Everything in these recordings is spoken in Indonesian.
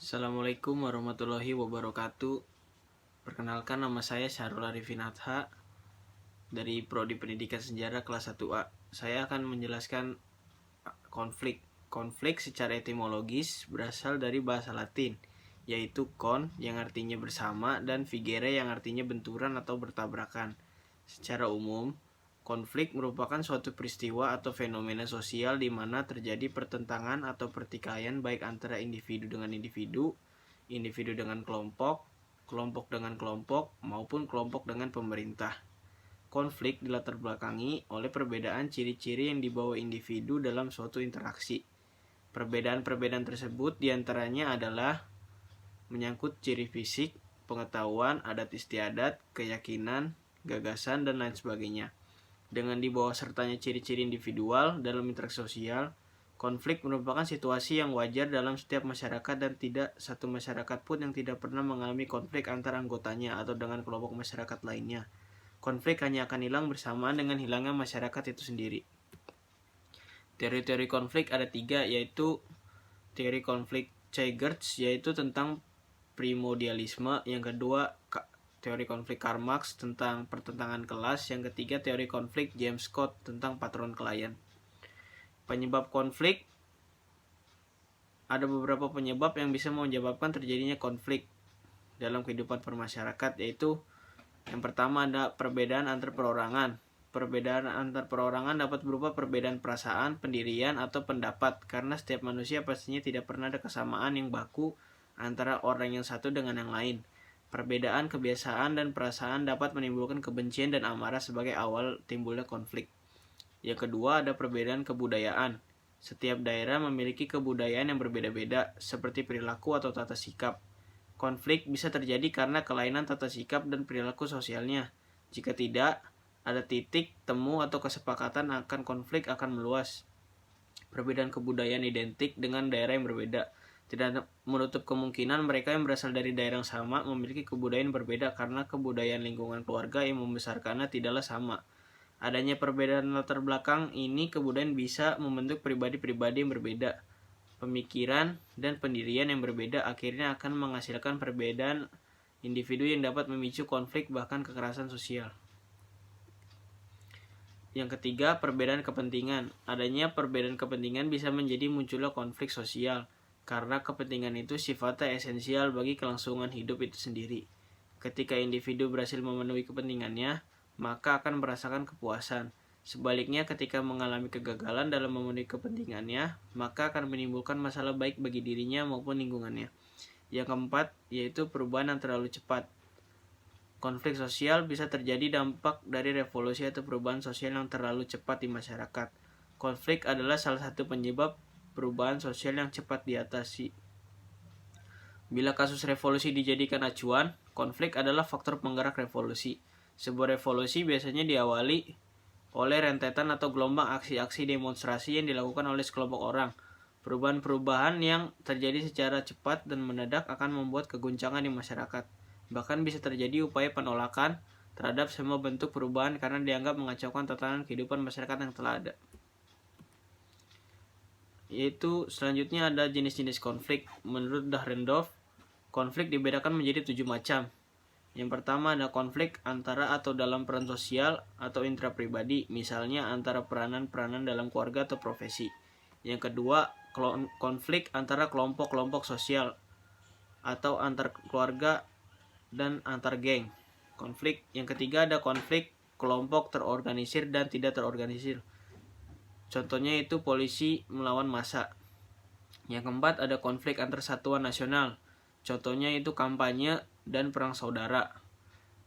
Assalamualaikum warahmatullahi wabarakatuh. Perkenalkan, nama saya Syahrul Arifin Adha dari Prodi Pendidikan Sejarah kelas 1A. Saya akan menjelaskan konflik. Konflik secara etimologis berasal dari bahasa Latin, yaitu kon yang artinya bersama dan vigere yang artinya benturan atau bertabrakan. Secara umum, konflik merupakan suatu peristiwa atau fenomena sosial di mana terjadi pertentangan atau pertikaian baik antara individu dengan individu, individu dengan kelompok, kelompok dengan kelompok, maupun kelompok dengan pemerintah. Konflik dilatar belakangi oleh perbedaan ciri-ciri yang dibawa individu dalam suatu interaksi. Perbedaan-perbedaan tersebut diantaranya adalah menyangkut ciri fisik, pengetahuan, adat istiadat, keyakinan, gagasan, dan lain sebagainya. Dengan dibawa sertanya ciri-ciri individual dalam interaksi sosial, konflik merupakan situasi yang wajar dalam setiap masyarakat dan tidak satu masyarakat pun yang tidak pernah mengalami konflik antara anggotanya atau dengan kelompok masyarakat lainnya. Konflik hanya akan hilang bersamaan dengan hilangnya masyarakat itu sendiri. Teori-teori konflik ada 3, yaitu teori konflik Chegerts, yaitu tentang primordialisme. Yang kedua, teori konflik Karl Marx tentang pertentangan kelas. Yang ketiga, teori konflik James Scott tentang patron klien. Penyebab konflik, ada beberapa penyebab yang bisa menyebabkan terjadinya konflik dalam kehidupan bermasyarakat, yaitu yang pertama ada perbedaan antar perorangan. Perbedaan antar perorangan dapat berupa perbedaan perasaan, pendirian, atau pendapat, karena setiap manusia pastinya tidak pernah ada kesamaan yang baku antara orang yang satu dengan yang lain. Perbedaan kebiasaan dan perasaan dapat menimbulkan kebencian dan amarah sebagai awal timbulnya konflik. Yang kedua ada perbedaan kebudayaan. Setiap daerah memiliki kebudayaan yang berbeda-beda, seperti perilaku atau tata sikap. Konflik bisa terjadi karena kelainan tata sikap dan perilaku sosialnya. Jika tidak, ada titik temu atau kesepakatan akan konflik akan meluas. Perbedaan kebudayaan identik dengan daerah yang berbeda. Tidak menutup kemungkinan mereka yang berasal dari daerah yang sama memiliki kebudayaan yang berbeda karena kebudayaan lingkungan keluarga yang membesarkannya tidaklah sama. Adanya perbedaan latar belakang ini kebudayaan bisa membentuk pribadi-pribadi yang berbeda. Pemikiran dan pendirian yang berbeda akhirnya akan menghasilkan perbedaan individu yang dapat memicu konflik bahkan kekerasan sosial. Yang ketiga, perbedaan kepentingan. Adanya perbedaan kepentingan bisa menjadi munculnya konflik sosial, karena kepentingan itu sifatnya esensial bagi kelangsungan hidup itu sendiri. Ketika individu berhasil memenuhi kepentingannya, maka akan merasakan kepuasan. Sebaliknya, ketika mengalami kegagalan dalam memenuhi kepentingannya, maka akan menimbulkan masalah baik bagi dirinya maupun lingkungannya. Yang keempat, yaitu perubahan yang terlalu cepat. Konflik sosial bisa terjadi dampak dari revolusi atau perubahan sosial yang terlalu cepat di masyarakat. Konflik adalah salah satu penyebab perubahan sosial yang cepat diatasi. Bila kasus revolusi dijadikan acuan, konflik adalah faktor penggerak revolusi. Sebuah revolusi biasanya diawali oleh rentetan atau gelombang aksi-aksi demonstrasi yang dilakukan oleh sekelompok orang. Perubahan-perubahan yang terjadi secara cepat dan mendadak akan membuat keguncangan di masyarakat. Bahkan bisa terjadi upaya penolakan terhadap semua bentuk perubahan karena dianggap mengacaukan tatanan kehidupan masyarakat yang telah ada. Yaitu selanjutnya ada jenis-jenis konflik. Menurut Dahrendorf, konflik dibedakan menjadi 7 macam. Yang pertama ada konflik antara atau dalam peran sosial atau intrapribadi, misalnya antara peranan-peranan dalam keluarga atau profesi. Yang kedua, konflik antara kelompok-kelompok sosial atau antar keluarga dan antar geng. Konflik yang ketiga ada konflik kelompok terorganisir dan tidak terorganisir. Contohnya itu polisi melawan massa. Yang keempat ada konflik antar satuan nasional. Contohnya itu kampanye dan perang saudara.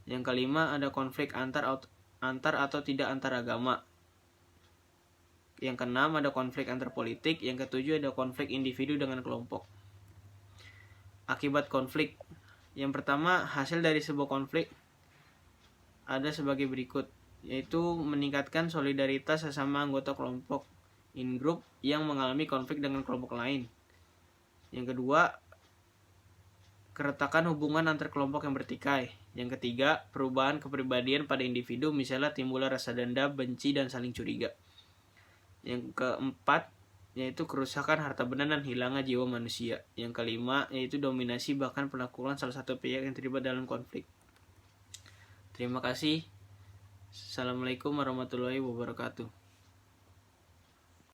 Yang kelima ada konflik antar atau tidak antar agama. Yang keenam ada konflik antar politik. Yang ketujuh ada konflik individu dengan kelompok. Akibat konflik. Yang pertama, hasil dari sebuah konflik ada sebagai berikut, yaitu meningkatkan solidaritas sesama anggota kelompok in-group yang mengalami konflik dengan kelompok lain. Yang kedua, keretakan hubungan antar kelompok yang bertikai. Yang ketiga, perubahan kepribadian pada individu, misalnya timbulnya rasa dendam, benci, dan saling curiga. Yang keempat, yaitu kerusakan harta benda dan hilangnya jiwa manusia. Yang kelima, yaitu dominasi bahkan penaklukan salah satu pihak yang terlibat dalam konflik. Terima kasih. Assalamualaikum warahmatullahi wabarakatuh.